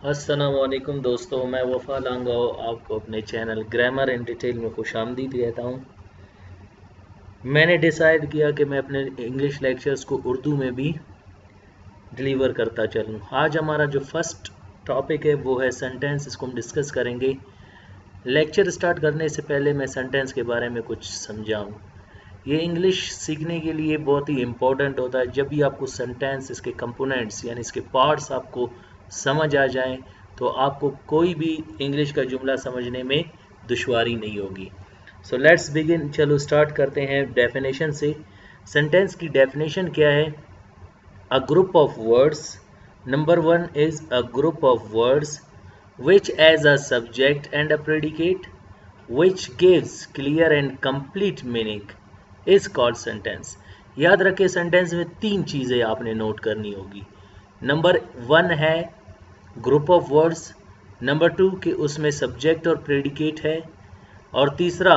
अस्सलाम वालेकुम दोस्तों, मैं वफ़ा लांगाओ आपको अपने चैनल ग्रामर इन डिटेल में खुशामदीद कहता हूँ। मैंने डिसाइड किया कि मैं अपने इंग्लिश लेक्चर्स को उर्दू में भी डिलीवर करता चलूँ। आज हमारा जो फर्स्ट टॉपिक है वो है सेंटेंस, इसको हम डिस्कस करेंगे। लेक्चर स्टार्ट करने से पहले मैं सेंटेंस के बारे में कुछ समझाऊँ। ये इंग्लिश सीखने के लिए बहुत ही इम्पोर्टेंट होता है। जब भी आपको सेंटेंस, इसके कंपोनेंट्स यानी इसके पार्ट्स आपको समझ आ जाएं तो आपको कोई भी इंग्लिश का जुमला समझने में दुश्वारी नहीं होगी। So let's begin. चलो स्टार्ट करते हैं डेफिनेशन से। सेंटेंस की डेफिनेशन क्या है? A group of words. Number one is a group of words which as a subject and a predicate which gives clear and complete meaning is called sentence। याद रखें, sentence में तीन चीज़ें आपने नोट करनी होगी। नंबर वन है group of words, number two कि उसमें सब्जेक्ट और प्रेडिकेट है, और तीसरा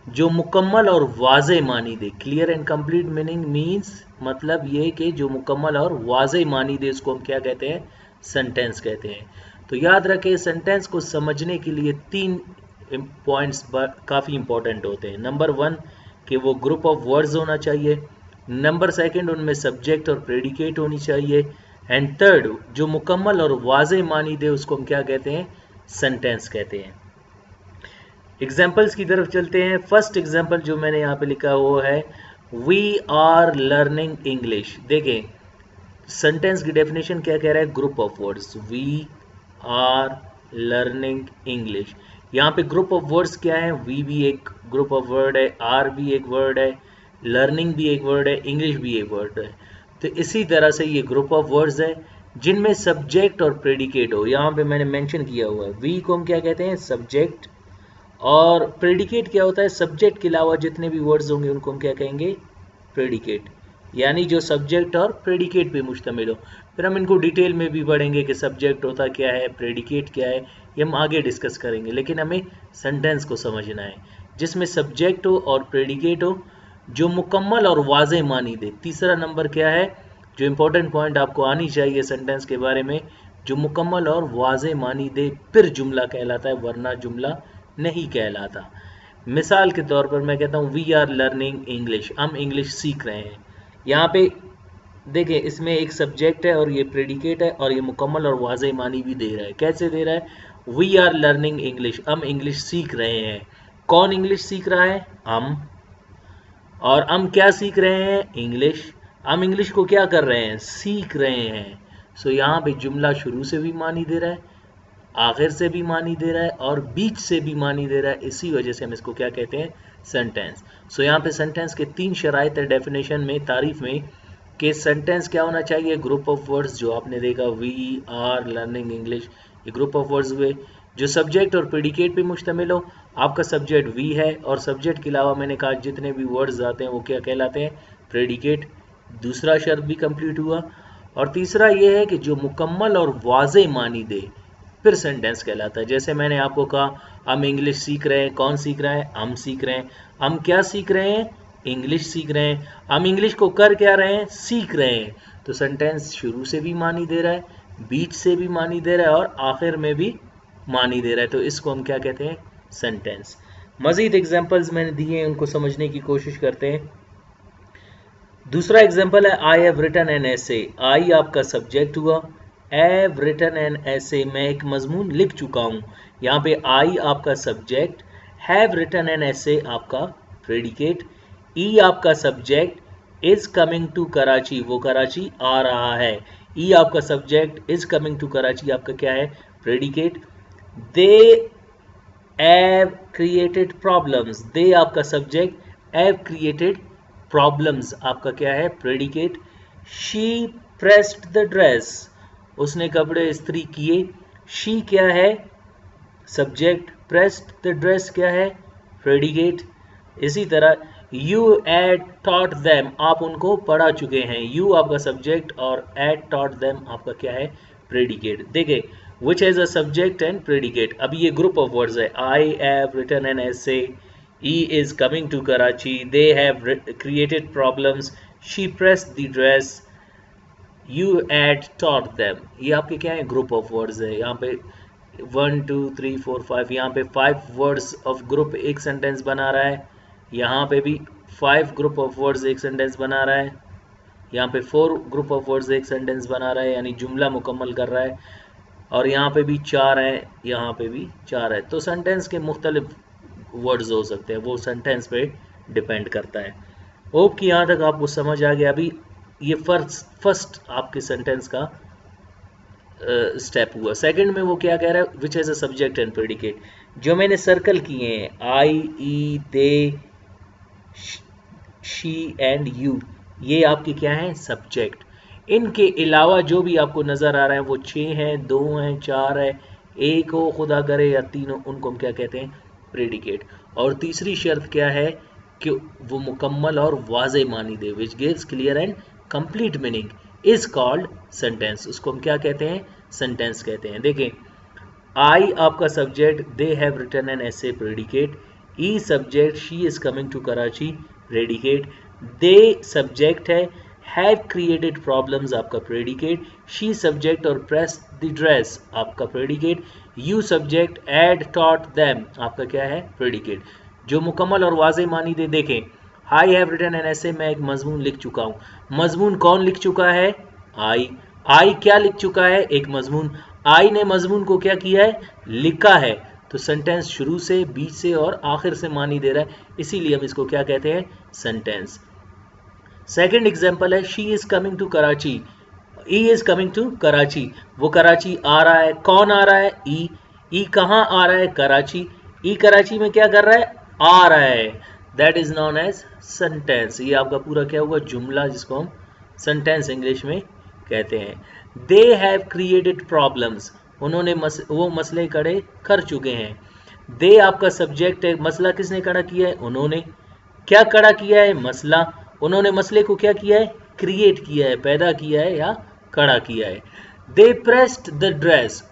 जो मुकम्मल और वाज़े मानी दे। Clear and complete meaning means मतलब ये कि जो मुकम्मल और वाज़े मानी दे, उसको हम क्या कहते हैं? सेंटेंस कहते हैं। तो याद रखें, सेंटेंस को समझने के लिए तीन पॉइंट्स काफ़ी इंपॉर्टेंट होते हैं। नंबर वन कि वो ग्रुप ऑफ वर्ड्स होना चाहिए, नंबर सेकंड उनमें सब्जेक्ट और प्रेडिकेट होनी चाहिए, एंड थर्ड जो मुकम्मल और वाज़े मानी दे उसको हम क्या कहते हैं? सेंटेंस कहते हैं। एग्जाम्पल्स की तरफ चलते हैं। फर्स्ट एग्जाम्पल जो मैंने यहाँ पे लिखा वो है वी आर लर्निंग इंग्लिश। देखें सेंटेंस की डेफिनेशन क्या कह रहा है? Group of words, we are learning English. यहाँ पे ग्रुप ऑफ वर्ड्स क्या है? वी भी एक ग्रुप ऑफ वर्ड है, आर भी एक वर्ड है, लर्निंग भी एक वर्ड है, इंग्लिश भी एक वर्ड है। तो इसी तरह से ये ग्रुप ऑफ वर्ड्स है जिनमें सब्जेक्ट और प्रेडिकेट हो। यहाँ पे मैंने मेंशन किया हुआ है, वी को हम क्या कहते हैं? सब्जेक्ट, और प्रेडिकेट क्या होता है? सब्जेक्ट के अलावा जितने भी वर्ड्स होंगे उनको हम क्या कहेंगे? प्रेडिकेट, यानी जो सब्जेक्ट और प्रेडिकेट पे मुश्तमिल हो। फिर हम इनको डिटेल में भी पढ़ेंगे कि सब्जेक्ट होता क्या है, प्रेडिकेट क्या है, ये हम आगे डिस्कस करेंगे। लेकिन हमें सेंटेंस को समझना है जिसमें सब्जेक्ट हो और प्रेडिकेट हो, जो मुकम्मल और वाज़े मानी दे। तीसरा नंबर क्या है जो इम्पोर्टेंट पॉइंट आपको आनी चाहिए सेंटेंस के बारे में? जो मुकम्मल और वाज़े मानी दे फिर जुमला कहलाता है, वरना जुमला नहीं कहलाता। मिसाल के तौर पर मैं कहता हूँ वी आर लर्निंग इंग्लिश, हम इंग्लिश सीख रहे हैं। यहाँ पे देखिए इसमें एक सब्जेक्ट है और ये प्रेडिकेट है और ये मुकम्मल और वाज़े मानी भी दे रहा है। कैसे दे रहा है? वी आर लर्निंग इंग्लिश, हम इंग्लिश सीख रहे हैं। कौन इंग्लिश सीख रहा है? हम। और हम क्या सीख रहे हैं? इंग्लिश। हम इंग्लिश को क्या कर रहे हैं? सीख रहे हैं। सो यहाँ पे जुमला शुरू से भी मानी दे रहा है, आखिर से भी मानी दे रहा है और बीच से भी मानी दे रहा है। इसी वजह से हम इसको क्या कहते हैं? सेंटेंस। सो यहाँ पे सेंटेंस के तीन शराइत है डेफिनेशन में, तारीफ में, कि सेंटेंस क्या होना चाहिए? ग्रुप ऑफ वर्ड्स जो आपने देखा वी आर लर्निंग इंग्लिश, ये ग्रुप ऑफ वर्ड्स हुए जो सब्जेक्ट और प्रेडिकेट पे मुश्तमिल हो। आपका सब्जेक्ट वी है और सब्जेक्ट के अलावा मैंने कहा जितने भी वर्ड्स आते हैं वो क्या कहलाते हैं? प्रेडिकेट। दूसरा शर्त भी कंप्लीट हुआ। और तीसरा ये है कि जो मुकम्मल और वाज़े मानी दे फिर सेंटेंस कहलाता है। जैसे मैंने आपको कहा हम इंग्लिश सीख रहे हैं। कौन सीख रहा है? हम सीख रहे हैं। हम क्या सीख रहे हैं? इंग्लिश सीख रहे हैं। हम इंग्लिश को कर क्या रहे हैं? सीख रहे हैं। तो सेंटेंस शुरू से भी मानी दे रहा है, बीच से भी मानी दे रहा है और आखिर में भी मानी दे रहा है। तो इसको हम क्या कहते हैं? सेंटेंस। मजीद एग्जाम्पल्स मैंने दिए हैं, उनको समझने की कोशिश करते हैं। दूसरा एग्जाम्पल है आई हैव रिटन एन ऐसे। आई आपका सब्जेक्ट हुआ, हैव रिटन एन ऐसे, मैं एक मजमून लिख चुका हूँ। यहाँ पे आई आपका सब्जेक्ट, हैव रिटन एन ऐसे आपका प्रेडिकेट, ई आपका subject, is coming to Karachi, वो कराची आ रहा है। ई आपका subject, is coming to Karachi आपका क्या है? Predicate. They have created problems, they आपका सब्जेक्ट, हैव क्रिएटेड प्रॉब्लम्स आपका क्या है? Predicate. She pressed the dress, उसने कपड़े इस्त्री किए। शी क्या है? सब्जेक्ट। प्रेस्ड द ड्रेस क्या है? प्रेडिकेट। इसी तरह यू एड टॉट देम, आप उनको पढ़ा चुके हैं। यू आपका सब्जेक्ट और एड टॉट देम आपका क्या है? प्रेडिकेट। देखिए which has a subject and predicate। अब ये ग्रुप ऑफ वर्ड्स है। I have written an essay, he is coming to Karachi, they have created problems, she pressed the dress, you had taught them, ये आपके क्या है, group of words है। यहाँ पे 1 2 3 4 5, यहाँ पे 5 वर्ड्स ऑफ ग्रुप एक सेंटेंस बना रहा है। यहाँ पे भी 5 ग्रुप ऑफ वर्ड्स एक सेंटेंस बना रहा है। यहाँ पे 4 ग्रुप ऑफ वर्ड्स एक सेंटेंस बना रहा है, यानी जुमला मुकम्मल कर रहा है। और यहाँ पे भी 4 है, यहाँ पे भी 4 है। तो सेंटेंस के मुख्तलिफ वर्ड्स हो सकते हैं, वो सेंटेंस पे डिपेंड करता है। होप कि यहाँ तक आपको समझ आ गया। अभी ये फर्स्ट आपके सेंटेंस का स्टेप हुआ। सेकंड में वो क्या कह रहा है, which as a subject and predicate. जो मैंने सर्कल किए हैं, I, he, they, she and you, ये आपके क्या हैं, सब्जेक्ट। इनके अलावा जो भी आपको नजर आ रहा है वो 6 हैं, 2 हैं, 4 है, 1 हो खुदा करे या 3 हो, उनको हम क्या कहते हैं, प्रेडिकेट। और तीसरी शर्त क्या है कि वो मुकम्मल और वाज़े मानी दे, which gives clear and complete meaning, is called sentence. उसको हम क्या कहते हैं, सेंटेंस कहते हैं। देखें, आई आपका subject, they have written an essay, predicate. He subject, she is coming to Karachi, predicate. They subject है, हैव क्रिएटेड प्रॉब्लम्स आपका प्रेडिकेट। शी सब्जेक्ट और प्रेस द ड्रेस आपका predicate. You subject, had taught them आपका क्या है, predicate. जो मुकम्मल और वाज़े मानी दे, देखें, I have written an essay, मैं एक मजमून लिख चुका हूँ। मजमून कौन लिख चुका है, आई। आई क्या लिख चुका है, एक मजमून। आई ने मजमून को क्या किया है, लिखा है। तो सेंटेंस शुरू से, बीच से और आखिर से मानी दे रहा है, इसीलिए हम इसको क्या कहते हैं, सेंटेंस। सेकेंड एग्जाम्पल है, she is coming to Karachi, he is coming to Karachi, वो कराची आ रहा है। कौन आ रहा है, ई। ई कहाँ आ रहा है, कराची। ई कराची में क्या कर रहा है, आ रहा है। That is known as sentence. ये आपका पूरा क्या होगा, जुमला, जिसको हम सेंटेंस इंग्लिश में कहते हैं। दे हैव क्रिएटेड प्रॉब्लम्स, उन्होंने वो मसले खड़े कर चुके हैं। दे आपका सब्जेक्ट है, मसला किसने खड़ा किया है, उन्होंने। क्या खड़ा किया है, मसला। उन्होंने मसले को क्या किया है, क्रिएट किया है, पैदा किया है या खड़ा किया है। दे प्रेस्ड द ड्रेस,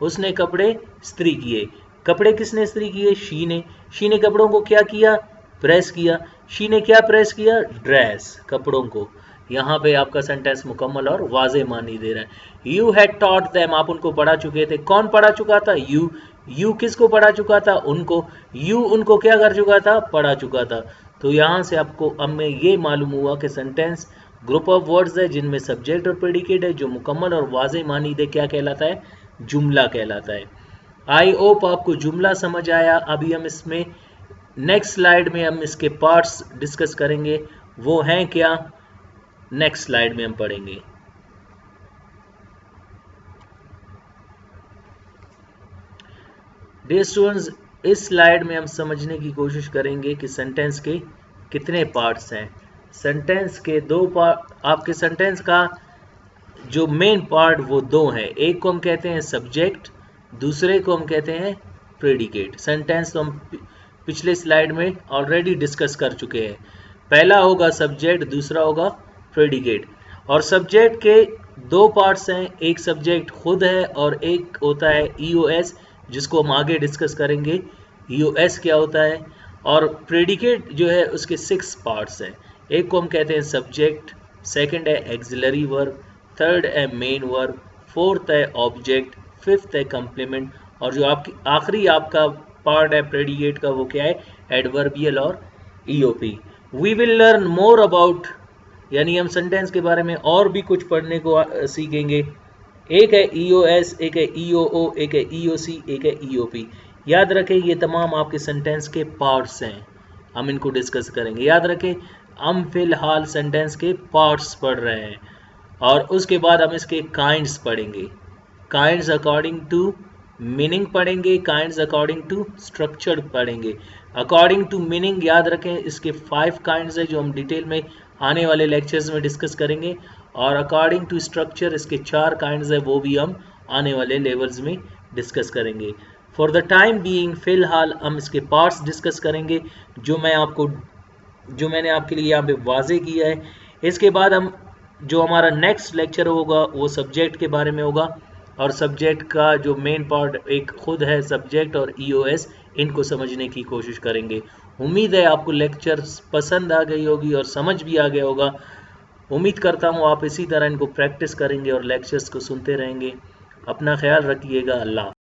उसने कपड़े इस्त्री किए। कपड़े किसने इस्त्री किए, शी ने। शी ने कपड़ों को क्या किया, प्रेस किया। शी ने क्या प्रेस किया, ड्रेस, कपड़ों को। यहाँ पे आपका सेंटेंस मुकम्मल और वाज़े मानी दे रहा है। यू हैड टॉट देम, आप उनको पढ़ा चुके थे। कौन पढ़ा चुका था, यू। यू किसको पढ़ा चुका था, उनको। यू उनको क्या कर चुका था, पढ़ा चुका था। तो यहाँ से आपको हमें ये मालूम हुआ कि सेंटेंस ग्रुप ऑफ वर्ड्स है जिनमें सब्जेक्ट और प्रेडिकेट है, जो मुकम्मल और वाज़े मानी दे क्या कहलाता है, जुमला कहलाता है। आई होप आपको जुमला समझ आया। अभी हम इसमें नेक्स्ट स्लाइड में हम इसके पार्ट्स डिस्कस करेंगे, वो हैं क्या, नेक्स्ट स्लाइड में हम पढ़ेंगे। डियर स्टूडेंट्स, इस स्लाइड में हम समझने की कोशिश करेंगे कि सेंटेंस के कितने पार्ट्स हैं। सेंटेंस के 2 पार्ट, आपके सेंटेंस का जो मेन पार्ट वो 2 हैं। एक को हम कहते हैं सब्जेक्ट, दूसरे को हम कहते हैं प्रेडिकेट। सेंटेंस तो हम पिछले स्लाइड में ऑलरेडी डिस्कस कर चुके हैं। पहला होगा सब्जेक्ट, दूसरा होगा प्रेडिकेट। और सब्जेक्ट के 2 पार्ट्स हैं, एक सब्जेक्ट खुद है और एक होता है ईओएस, जिसको हम आगे डिस्कस करेंगे ईओएस क्या होता है। और प्रेडिकेट जो है उसके 6 पार्ट्स हैं। एक को हम कहते हैं सब्जेक्ट, सेकंड है एक्सिलरी वर्ब, थर्ड है मेन वर्ब, फोर्थ है ऑब्जेक्ट, फिफ्थ है कंप्लीमेंट, और जो आपकी आखिरी आपका पार्ट है प्रेडिकेट का वो क्या है, एडवर्बियल और ईओपी। We will learn more about, यानी हम सेंटेंस के बारे में और भी कुछ पढ़ने को सीखेंगे। एक है ईओएस, एक है ईओओ, एक है ईओसी, एक है ईओपी। याद रखें ये तमाम आपके सेंटेंस के पार्ट्स हैं, हम इनको डिस्कस करेंगे। याद रखें हम फिलहाल सेंटेंस के पार्ट्स पढ़ रहे हैं और उसके बाद हम इसके काइंड्स पढ़ेंगे। काइंड्स अकॉर्डिंग टू मीनिंग पढ़ेंगे, काइंड्स अकॉर्डिंग टू स्ट्रक्चर पढ़ेंगे। अकॉर्डिंग टू मीनिंग याद रखें इसके 5 काइंड्स है जो हम डिटेल में आने वाले लेक्चर्स में डिस्कस करेंगे, और अकॉर्डिंग टू स्ट्रक्चर इसके 4 काइंड्स है वो भी हम आने वाले लेवल्स में डिस्कस करेंगे। फॉर द टाइम बीइंग फिलहाल हम इसके पार्ट्स डिस्कस करेंगे जो मैंने आपके लिए यहाँ पे वाजे किया है। इसके बाद हम जो हमारा नेक्स्ट लेक्चर होगा वो सब्जेक्ट के बारे में होगा, और सब्जेक्ट का जो मेन पार्ट एक खुद है सब्जेक्ट और ईओएस, इनको समझने की कोशिश करेंगे। उम्मीद है आपको लेक्चर पसंद आ गई होगी और समझ भी आ गया होगा। उम्मीद करता हूँ आप इसी तरह इनको प्रैक्टिस करेंगे और लेक्चर्स को सुनते रहेंगे। अपना ख्याल रखिएगा। अल्लाह।